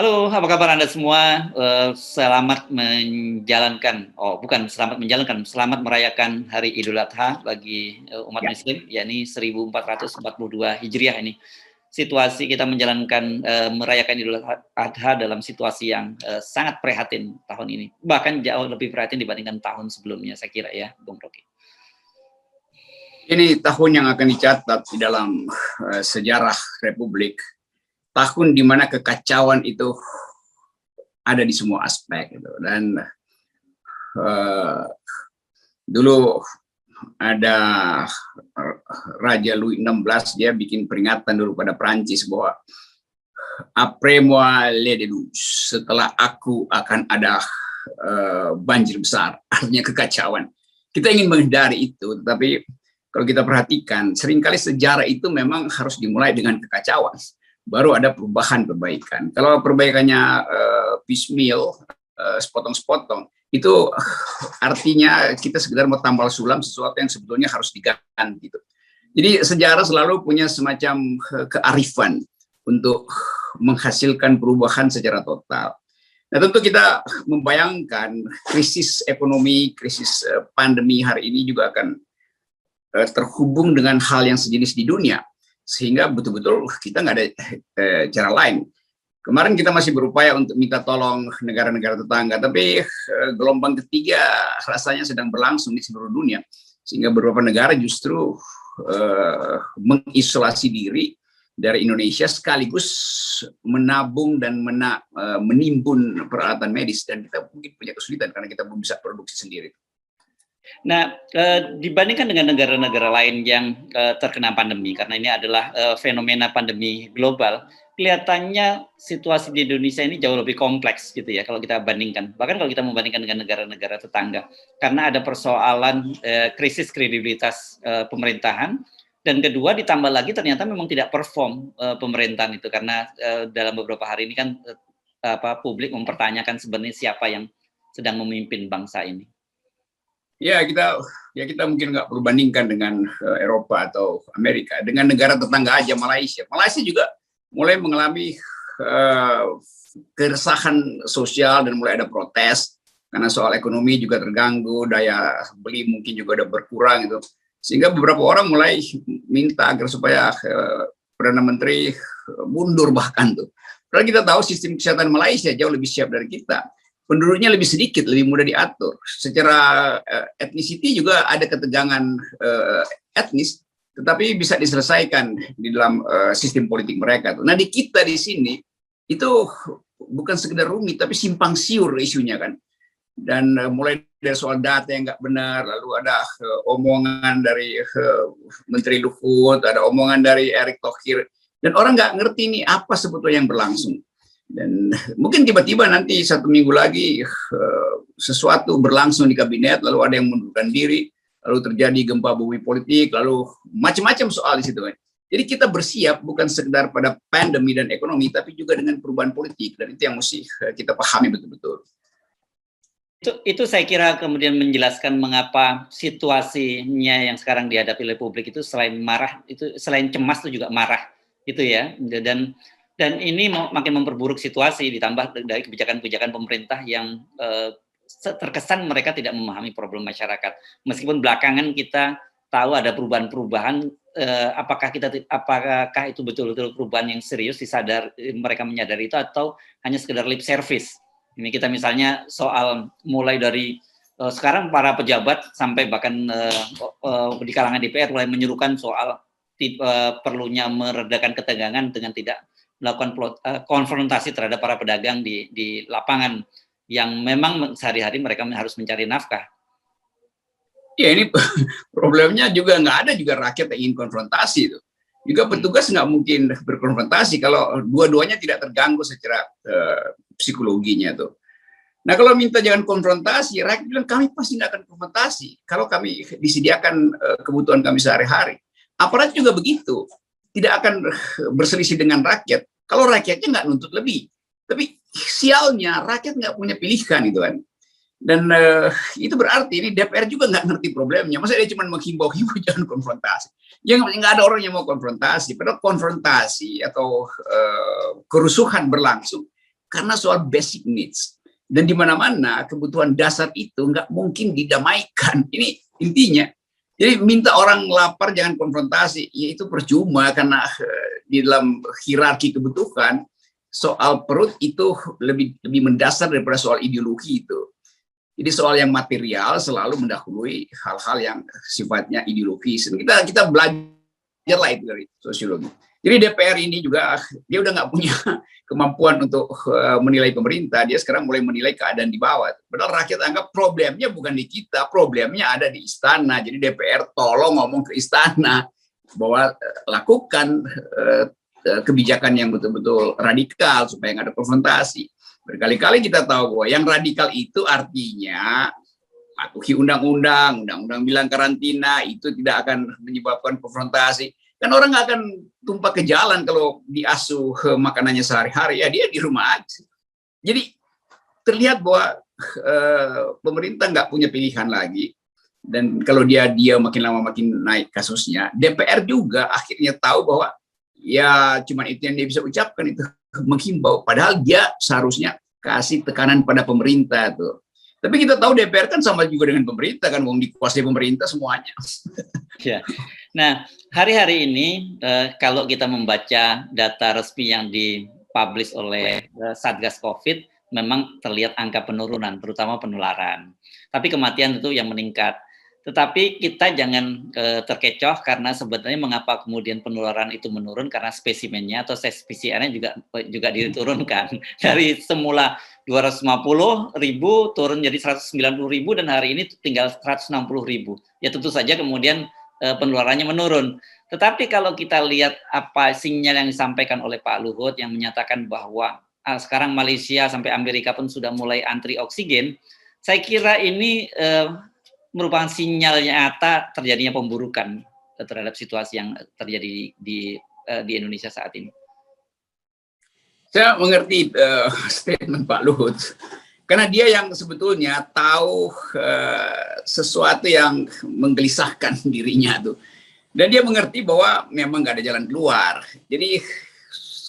Halo, apa kabar Anda semua? Selamat menjalankan, oh bukan selamat menjalankan, selamat merayakan Hari Idul Adha bagi umat Ya, Muslim, yakni 1442 Hijriah ini. Situasi kita menjalankan merayakan Idul Adha dalam situasi yang sangat prihatin tahun ini, bahkan jauh lebih prihatin dibandingkan tahun sebelumnya, saya kira ya, Bung Rocky. ini tahun yang akan dicatat di dalam sejarah Republik. Tahun di mana kekacauan itu ada di semua aspek. Gitu. Dan dulu ada Raja Louis XVI, dia bikin peringatan dulu pada Prancis bahwa après moi les déluge, setelah aku akan ada banjir besar, artinya kekacauan. Kita ingin menghindari itu, tetapi kalau kita perhatikan, seringkali sejarah itu memang harus dimulai dengan kekacauan. Baru ada perubahan-perbaikan. Kalau perbaikannya piecemeal, sepotong-sepotong, itu artinya kita sekedar mau tambal sulam sesuatu yang sebetulnya harus diganti. Gitu. Jadi sejarah selalu punya semacam kearifan untuk menghasilkan perubahan secara total. Nah, tentu kita membayangkan krisis ekonomi, krisis pandemi hari ini juga akan terhubung dengan hal yang sejenis di dunia, sehingga betul-betul kita nggak ada cara lain. Kemarin kita masih berupaya untuk minta tolong negara-negara tetangga, tapi gelombang ketiga rasanya sedang berlangsung di seluruh dunia, sehingga beberapa negara justru mengisolasi diri dari Indonesia sekaligus menabung dan menimbun peralatan medis, dan kita mungkin punya kesulitan karena kita belum bisa produksi sendiri. Nah, dibandingkan dengan negara-negara lain yang terkena pandemi, karena ini adalah fenomena pandemi global, kelihatannya situasi di Indonesia ini jauh lebih kompleks gitu ya kalau kita bandingkan. Bahkan kalau kita membandingkan dengan negara-negara tetangga, karena ada persoalan krisis kredibilitas pemerintahan, dan kedua ditambah lagi ternyata memang tidak perform pemerintahan itu, karena dalam beberapa hari ini kan publik mempertanyakan sebenarnya siapa yang sedang memimpin bangsa ini. Ya kita mungkin nggak perlu bandingkan dengan Eropa atau Amerika, dengan negara tetangga aja, Malaysia juga mulai mengalami keresahan sosial dan mulai ada protes karena soal ekonomi juga terganggu, daya beli mungkin juga udah berkurang gitu, sehingga beberapa orang mulai minta agar supaya Perdana Menteri mundur bahkan tuh. Padahal kita tahu sistem kesehatan Malaysia jauh lebih siap dari kita. Penduduknya lebih sedikit, lebih mudah diatur. Secara etnisiti juga ada ketegangan etnis, tetapi bisa diselesaikan di dalam sistem politik mereka. Nah, di kita di sini itu bukan sekedar rumit, tapi simpang siur isunya kan. Dan mulai dari soal data yang nggak benar, lalu ada omongan dari Menteri Luhut, ada omongan dari Erick Thohir, dan orang nggak ngerti nih apa sebetulnya yang berlangsung. Dan mungkin tiba-tiba nanti 1 minggu lagi sesuatu berlangsung di kabinet, lalu ada yang mundurkan diri, lalu terjadi gempa bumi politik, lalu macam-macam soal di situ. Jadi kita bersiap bukan sekedar pada pandemi dan ekonomi, tapi juga dengan perubahan politik, dan itu yang mesti kita pahami betul-betul. Itu saya kira kemudian menjelaskan mengapa situasinya yang sekarang dihadapi oleh publik itu selain marah, itu selain cemas itu juga marah, gitu ya. Dan ini makin memperburuk situasi, ditambah dari kebijakan-kebijakan pemerintah yang terkesan mereka tidak memahami problem masyarakat. Meskipun belakangan kita tahu ada perubahan-perubahan, apakah itu betul-betul perubahan yang serius, mereka menyadari itu, atau hanya sekedar lip service. Ini kita misalnya soal mulai dari sekarang para pejabat sampai bahkan di kalangan DPR mulai menyerukan soal perlunya meredakan ketegangan dengan tidak melakukan konfrontasi terhadap para pedagang di lapangan yang memang sehari-hari mereka harus mencari nafkah. Ya, ini problemnya juga nggak ada juga rakyat yang ingin konfrontasi itu. Juga petugas nggak mungkin berkonfrontasi kalau dua-duanya tidak terganggu secara psikologinya tuh. Nah, kalau minta jangan konfrontasi, rakyat bilang kami pasti nggak akan konfrontasi kalau kami disediakan kebutuhan kami sehari-hari. Aparat juga begitu, tidak akan berselisih dengan rakyat kalau rakyatnya nggak nuntut lebih. Tapi sialnya rakyat nggak punya pilihan itu kan. Dan itu berarti ini DPR juga nggak ngerti problemnya. Masa dia cuma menghimbau-himbau jangan konfrontasi. Yang nggak ada orang yang mau konfrontasi. Padahal konfrontasi atau kerusuhan berlangsung karena soal basic needs. Dan di mana-mana kebutuhan dasar itu nggak mungkin didamaikan. Ini intinya. Jadi minta orang lapar jangan konfrontasi, ya itu percuma karena di dalam hierarki kebutuhan soal perut itu lebih mendasar daripada soal ideologi itu. Jadi soal yang material selalu mendahului hal-hal yang sifatnya ideologis. Kita belajar lah itu dari sosiologi. Jadi DPR ini juga dia udah nggak punya kemampuan untuk menilai pemerintah, dia sekarang mulai menilai keadaan di bawah. Padahal rakyat anggap problemnya bukan di kita, problemnya ada di istana. Jadi DPR tolong ngomong ke istana bahwa lakukan kebijakan yang betul-betul radikal supaya nggak ada konfrontasi. Berkali-kali kita tahu bahwa yang radikal itu artinya patuhi undang-undang bilang karantina, itu tidak akan menyebabkan konfrontasi. Kan orang nggak akan tumpah ke jalan kalau diasuh makanannya sehari-hari, ya dia di rumah aja. Jadi terlihat bahwa pemerintah nggak punya pilihan lagi, dan kalau dia makin lama makin naik kasusnya. DPR juga akhirnya tahu bahwa ya cuman itu yang dia bisa ucapkan, itu menghimbau, padahal dia seharusnya kasih tekanan pada pemerintah tuh. Tapi kita tahu DPR kan sama juga dengan pemerintah kan, wong dikuasai pemerintah semuanya. Ya. Nah, hari-hari ini kalau kita membaca data resmi yang dipublish oleh Satgas Covid, memang terlihat angka penurunan, terutama penularan. Tapi kematian itu yang meningkat. Tetapi kita jangan terkecoh karena sebenarnya mengapa kemudian penularan itu menurun, karena spesimennya atau tes PCR-nya juga diturunkan dari semula 250.000 turun jadi 190.000 dan hari ini tinggal 160.000. Ya tentu saja kemudian penularannya menurun. Tetapi kalau kita lihat apa sinyal yang disampaikan oleh Pak Luhut yang menyatakan bahwa sekarang Malaysia sampai Amerika pun sudah mulai antri oksigen, saya kira ini merupakan sinyal nyata terjadinya pemburukan terhadap situasi yang terjadi di Indonesia saat ini. Saya mengerti statement Pak Luhut, karena dia yang sebetulnya tahu sesuatu yang menggelisahkan dirinya tuh, dan dia mengerti bahwa memang nggak ada jalan keluar. Jadi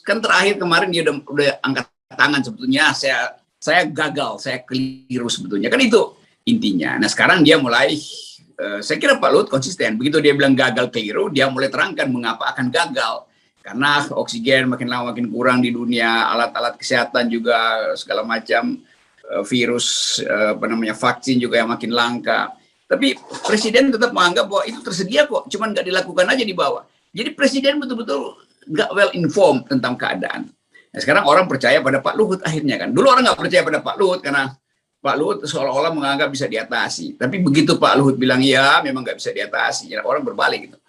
kan terakhir kemarin dia udah angkat tangan sebetulnya, saya gagal, saya keliru sebetulnya, kan itu intinya. Nah sekarang dia mulai, saya kira Pak Luhut konsisten. Begitu dia bilang gagal keliru, dia mulai terangkan mengapa akan gagal. Karena oksigen makin lama makin kurang di dunia, alat-alat kesehatan juga segala macam, virus, vaksin juga yang makin langka. Tapi presiden tetap menganggap bahwa itu tersedia kok, cuman nggak dilakukan aja di bawah. Jadi presiden betul-betul nggak well informed tentang keadaan. Nah, sekarang orang percaya pada Pak Luhut akhirnya kan. Dulu orang nggak percaya pada Pak Luhut karena Pak Luhut seolah-olah menganggap bisa diatasi. Tapi begitu Pak Luhut bilang ya memang nggak bisa diatasi, ya, orang berbalik gitu.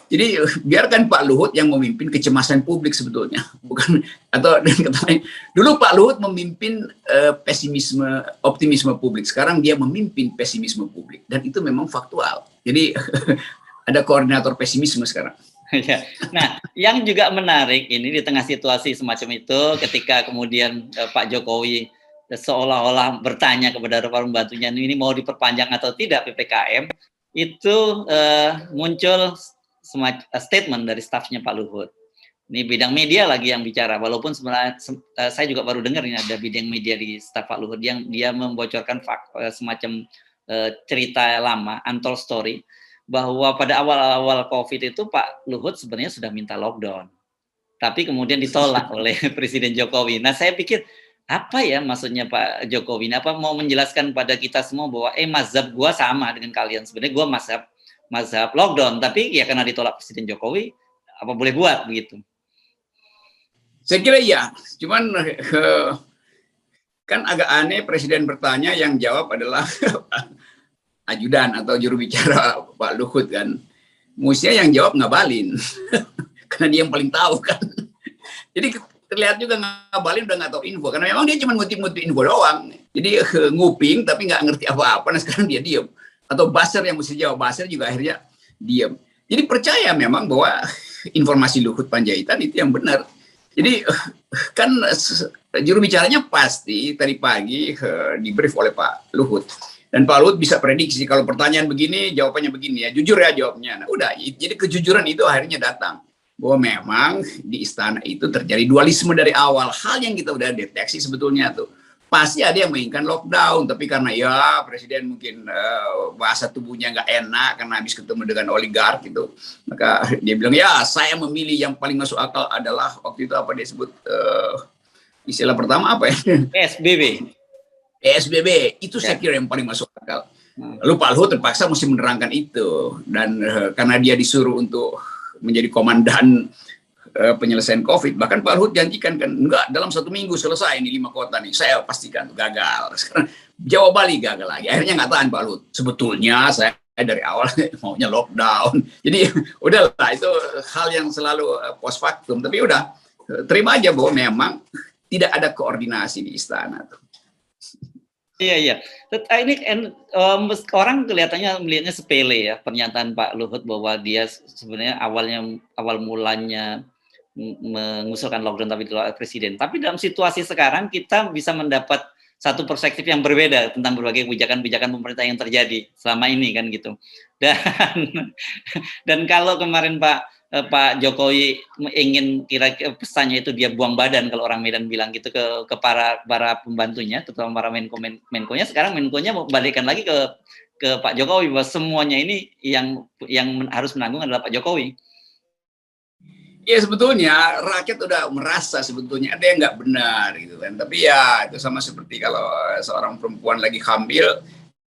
Jadi biarkan Pak Luhut yang memimpin kecemasan publik sebetulnya, bukan, atau dengan kata lain, dulu Pak Luhut memimpin pesimisme, optimisme publik. Sekarang dia memimpin pesimisme publik, dan itu memang faktual. Jadi ada koordinator pesimisme sekarang. Ya. Nah, yang juga menarik ini di tengah situasi semacam itu, ketika kemudian Pak Jokowi seolah-olah bertanya kepada para pembantunya ini mau diperpanjang atau tidak PPKM, itu muncul statement dari stafnya Pak Luhut. Ini bidang media lagi yang bicara, walaupun sebenarnya saya juga baru dengar ini ada bidang media di staf Pak Luhut yang dia membocorkan semacam cerita lama, untold story, bahwa pada awal-awal COVID itu Pak Luhut sebenarnya sudah minta lockdown, tapi kemudian ditolak oleh Presiden Jokowi. Nah saya pikir apa ya maksudnya Pak Jokowi? Apa mau menjelaskan pada kita semua bahwa mazhab gua sama dengan kalian, sebenarnya gua mazhab lockdown, tapi ya karena ditolak Presiden Jokowi, apa boleh buat begitu? Saya kira iya, cuman kan agak aneh Presiden bertanya yang jawab adalah ajudan atau juru bicara Pak Luhut kan. Mestinya yang jawab Ngabalin, karena dia yang paling tahu kan. Jadi terlihat juga Ngabalin udah nggak tahu info, karena memang dia cuma ngutip-ngutip info doang. Jadi nguping tapi nggak ngerti apa-apa, nah sekarang dia diem. Atau Basir yang mesti jawab, Basir juga akhirnya diam. Jadi percaya memang bahwa informasi Luhut Panjaitan itu yang benar. Jadi kan juru bicaranya pasti tadi pagi di-brief oleh Pak Luhut. Dan Pak Luhut bisa prediksi kalau pertanyaan begini, jawabannya begini ya. Jujur ya jawabnya. Nah, udah, jadi kejujuran itu akhirnya datang. bahwa memang di istana itu terjadi dualisme dari awal. Hal yang kita udah deteksi sebetulnya tuh. Pasti ada yang menginginkan lockdown, tapi karena ya presiden mungkin bahasa tubuhnya nggak enak karena habis ketemu dengan oligark gitu, maka dia bilang ya saya memilih yang paling masuk akal adalah waktu itu apa dia sebut istilah pertama apa ya? PSBB. PSBB itu saya Ya. kira yang paling masuk akal. Lalu Pak Luhut terpaksa mesti menerangkan itu dan karena dia disuruh untuk menjadi komandan penyelesaian COVID. Bahkan Pak Luhut janjikan kan, enggak dalam 1 minggu selesai ini 5 kota nih. Saya pastikan gagal. Sekarang Jawa Bali gagal lagi. Akhirnya nggak tahan Pak Luhut. Sebetulnya saya dari awal maunya lockdown. Jadi udahlah itu hal yang selalu post factum. Tapi udah terima aja bahwa memang tidak ada koordinasi di istana tuh. Iya, iya. Ini orang kelihatannya melihatnya sepele ya pernyataan Pak Luhut bahwa dia sebenarnya awal mulanya mengusulkan lockdown tapi tidak presiden. Tapi dalam situasi sekarang kita bisa mendapat satu perspektif yang berbeda tentang berbagai kebijakan-kebijakan pemerintah yang terjadi selama ini kan gitu. Dan kalau kemarin Pak Jokowi ingin kira-kira pesannya itu dia buang badan kalau orang Medan bilang gitu ke para pembantunya, terutama para menkonya. Sekarang menkonya mau balikkan lagi ke Pak Jokowi bahwa semuanya ini yang harus menanggung adalah Pak Jokowi. Ya sebetulnya rakyat udah merasa sebetulnya ada yang nggak benar gitu kan. Tapi ya itu sama seperti kalau seorang perempuan lagi hamil,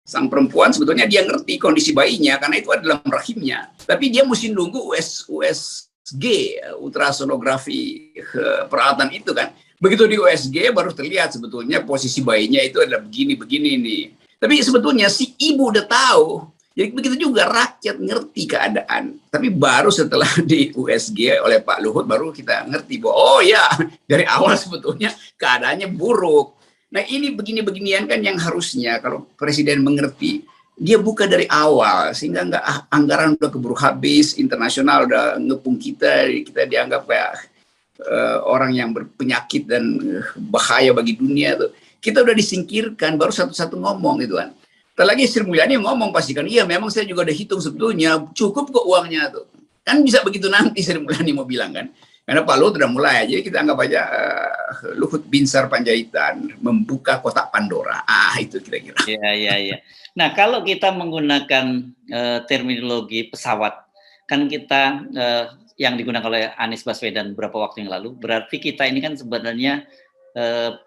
sang perempuan sebetulnya dia ngerti kondisi bayinya karena itu ada dalam rahimnya. Tapi dia mesti nunggu USG, ultrasonografi peralatan itu kan. Begitu di USG baru terlihat sebetulnya posisi bayinya itu adalah begini-begini nih. Tapi sebetulnya si ibu udah tahu. Jadi begitu juga rakyat ngerti keadaan. Tapi baru setelah di USG oleh Pak Luhut baru kita ngerti bahwa oh ya dari awal sebetulnya keadaannya buruk. Nah ini begini-beginian kan yang harusnya kalau presiden mengerti dia buka dari awal sehingga nggak anggaran udah keburu habis, internasional udah ngepung kita dianggap kayak orang yang berpenyakit dan bahaya bagi dunia tuh. Kita udah disingkirkan baru satu-satu ngomong gitu kan. Lagi Sri Mulyani ngomong pastikan, iya memang saya juga udah hitung sebetulnya, cukup kok uangnya tuh. Kan bisa begitu nanti Sri Mulyani mau bilang kan. Karena Pak Luhut udah mulai, jadi kita anggap aja Luhut Binsar Panjaitan membuka kotak Pandora. Itu kira-kira. Iya. Nah, kalau kita menggunakan terminologi pesawat, kan kita yang digunakan oleh Anies Baswedan beberapa waktu yang lalu, berarti kita ini kan sebenarnya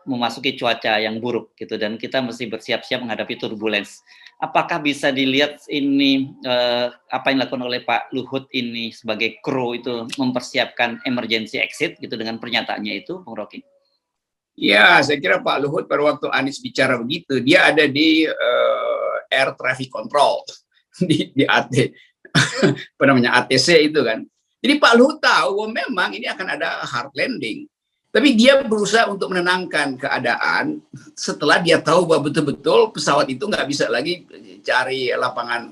memasuki cuaca yang buruk gitu dan kita mesti bersiap-siap menghadapi turbulence. Apakah bisa dilihat ini apa yang dilakukan oleh Pak Luhut ini sebagai kru itu mempersiapkan emergency exit gitu dengan pernyataannya itu, Bung Rocky? Ya, saya kira Pak Luhut pada waktu Anies bicara begitu, dia ada di air traffic control di AT, apa namanya ATC itu kan. Jadi Pak Luhut tahu bahwa memang ini akan ada hard landing. Tapi dia berusaha untuk menenangkan keadaan setelah dia tahu bahwa betul-betul pesawat itu nggak bisa lagi cari lapangan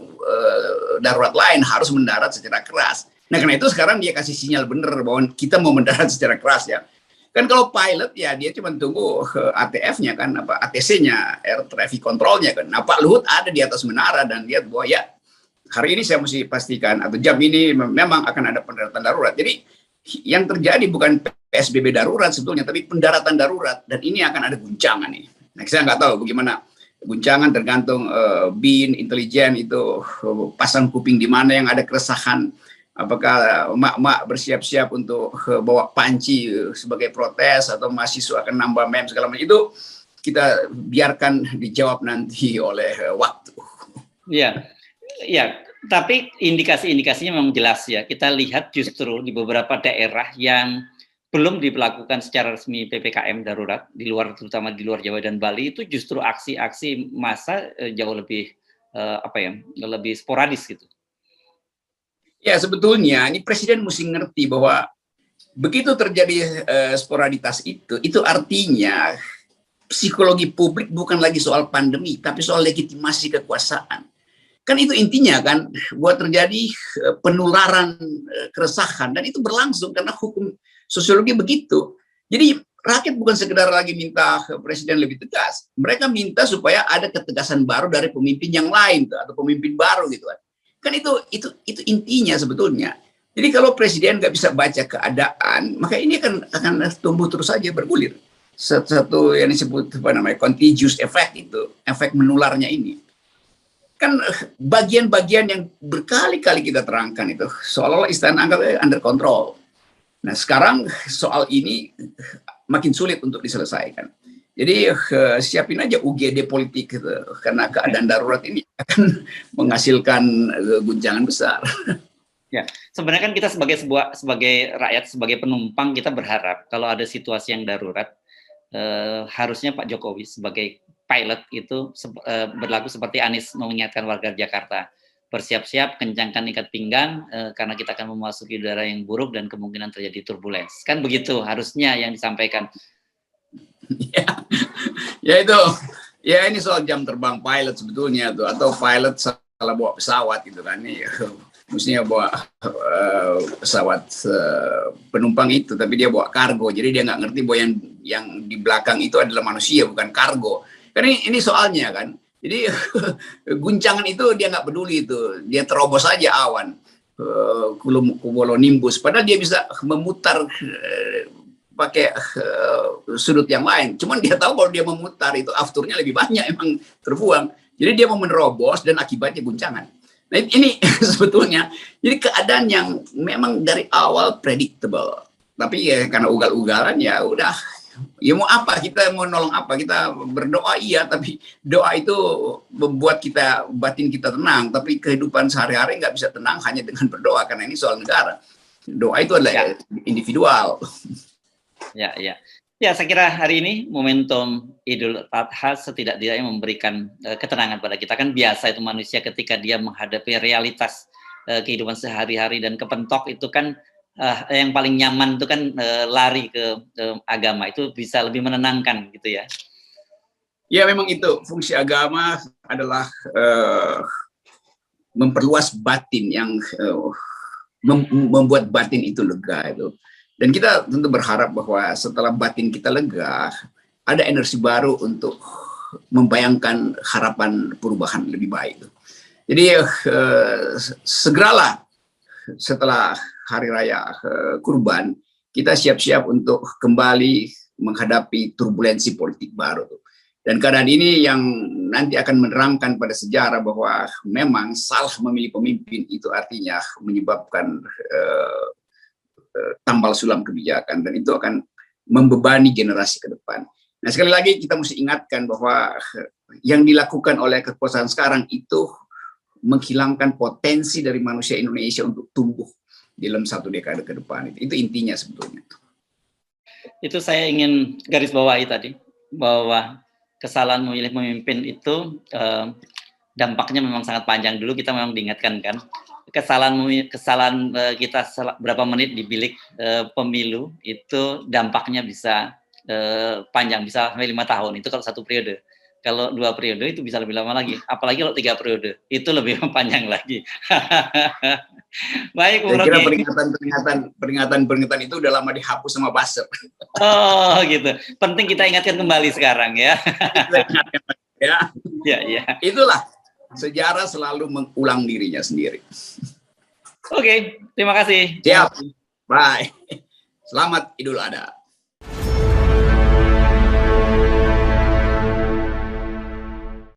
darurat lain, harus mendarat secara keras. Nah karena itu sekarang dia kasih sinyal benar bahwa kita mau mendarat secara keras ya. Kan kalau pilot ya dia cuma tunggu ATF-nya kan, apa ATC-nya, air traffic control-nya kan. Nah Pak Luhut ada di atas menara dan lihat bahwa ya hari ini saya mesti pastikan atau jam ini memang akan ada pendaratan darurat. Jadi yang terjadi bukan PSBB darurat sebetulnya, tapi pendaratan darurat dan ini akan ada guncangan nih. Nah, saya nggak tahu bagaimana guncangan tergantung BIN intelijen itu pasang kuping di mana yang ada keresahan. Apakah emak-emak bersiap-siap untuk bawa panci sebagai protes atau mahasiswa akan nambah mem segala macam itu kita biarkan dijawab nanti oleh waktu. Iya, iya. Tapi indikasi-indikasinya memang jelas ya. Kita lihat justru di beberapa daerah yang belum diberlakukan secara resmi PPKM darurat, terutama di luar Jawa dan Bali itu justru aksi-aksi massa jauh lebih lebih sporadis gitu. Ya sebetulnya ini presiden mesti ngerti bahwa begitu terjadi sporaditas itu artinya psikologi publik bukan lagi soal pandemi, tapi soal legitimasi kekuasaan. Kan itu intinya kan, buat terjadi penularan keresahan dan itu berlangsung karena hukum sosiologi begitu. Jadi rakyat bukan sekedar lagi minta presiden lebih tegas, mereka minta supaya ada ketegasan baru dari pemimpin yang lain atau pemimpin baru gitu kan. Kan itu intinya sebetulnya. Jadi kalau presiden nggak bisa baca keadaan, maka ini akan tumbuh terus saja bergulir. Satu yang disebut apa namanya contagious effect, itu efek menularnya ini. Kan bagian-bagian yang berkali-kali kita terangkan itu seolah-olah istana anggap under control. Nah sekarang soal ini makin sulit untuk diselesaikan. Jadi siapin aja UGD politik gitu, karena keadaan darurat ini akan menghasilkan guncangan besar. Ya, sebenarnya kan kita sebagai rakyat, sebagai penumpang, kita berharap kalau ada situasi yang darurat, harusnya Pak Jokowi sebagai pilot itu berlaku seperti Anies mengingatkan warga Jakarta, bersiap-siap, kencangkan ikat pinggang, karena kita akan memasuki udara yang buruk dan kemungkinan terjadi turbulens. Kan begitu harusnya yang disampaikan. Ya itu, ya ini soal jam terbang pilot sebetulnya tuh, atau pilot salah bawa pesawat gitu kan. Mestinya bawa pesawat penumpang itu, tapi dia bawa kargo, jadi dia nggak ngerti bahwa yang di belakang itu adalah manusia, bukan kargo. Karena ini soalnya kan, jadi guncangan itu dia nggak peduli, itu dia terobos aja awan, cumulonimbus, padahal dia bisa memutar pakai sudut yang lain. Cuman dia tahu kalau dia memutar itu afturnya lebih banyak emang terbuang, jadi dia mau menerobos dan akibatnya guncangan. Nah ini sebetulnya jadi keadaan yang memang dari awal predictable, tapi ya karena ugal-ugalan ya udah, ya mau apa, kita mau nolong apa, kita berdoa iya, tapi doa itu membuat batin kita tenang, tapi kehidupan sehari-hari nggak bisa tenang hanya dengan berdoa, karena ini soal negara. Doa itu adalah individual. Ya, saya kira hari ini momentum Idul Adha setidak-tidaknya memberikan ketenangan pada kita. Kan biasa itu manusia ketika dia menghadapi realitas kehidupan sehari-hari dan kepentok itu kan yang paling nyaman itu kan lari ke agama, itu bisa lebih menenangkan gitu ya. Ya memang itu fungsi agama adalah memperluas batin, yang membuat batin itu lega itu. Dan kita tentu berharap bahwa setelah batin kita lega, ada energi baru untuk membayangkan harapan perubahan lebih baik. Jadi segeralah setelah Hari Raya Kurban, kita siap-siap untuk kembali menghadapi turbulensi politik baru. Dan keadaan ini yang nanti akan menerangkan pada sejarah bahwa memang salah memilih pemimpin itu artinya menyebabkan tambal sulam kebijakan, dan itu akan membebani generasi ke depan. Nah sekali lagi kita mesti ingatkan bahwa yang dilakukan oleh kekuasaan sekarang itu menghilangkan potensi dari manusia Indonesia untuk tumbuh dalam 1 dekade ke depan. Itu intinya sebetulnya. Itu saya ingin garis bawahi tadi, bahwa kesalahan memilih pemimpin itu dampaknya memang sangat panjang. Dulu kita memang diingatkan kan, kesalahan kita berapa menit di bilik pemilu itu dampaknya bisa panjang, bisa sampai 5 tahun. Itu kalau 1 periode. Kalau 2 periode itu bisa lebih lama lagi. Apalagi kalau 3 periode, itu lebih panjang lagi. Baik, Saya kira peringatan itu udah lama dihapus sama buzzer. Oh gitu. Penting kita ingatkan kembali sekarang ya. Ya. Itulah, sejarah selalu mengulang dirinya sendiri. Oke, terima kasih. Siap. Bye. Selamat Idul Adha.